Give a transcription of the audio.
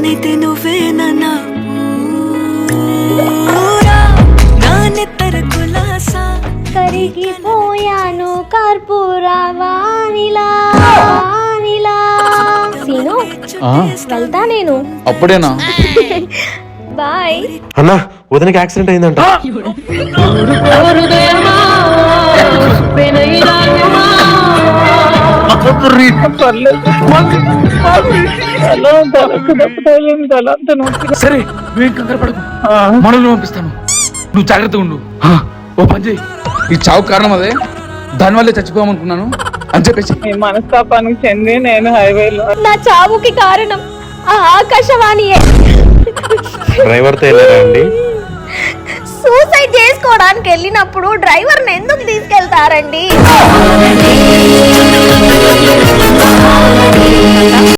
నేనైతే నువ్వే నా నెత్తరకులాసా కరిగిపోయాను కర్పూరవానిలా వానిలా. సీను వెళ్తా నేను. అప్పుడేనా? బాయ్ అన్నా వదినకి యాక్సిడెంట్ అయిందంట. సరే నువ్వేం కంగారు పడకు, మనల్ని పంపిస్తాను, నువ్వు జాగ్రత్తగా ఉండు. ఓ పని చేయి, ఈ చావు కారణం అదే, దానివల్లే చచ్చిపోయామనుకున్నాను అని చెప్పేసి. మనస్తాపానికి చెంది నేను హైవేలో నా చావుకి కారణం ఆ ఆకాశవాణియే. డ్రైవర్తో వెళ్ళారా అండి? సూసైడ్ చేసుకోవడానికి వెళ్ళినప్పుడు డ్రైవర్ని ఎందుకు తీసుకెళ్తారండి?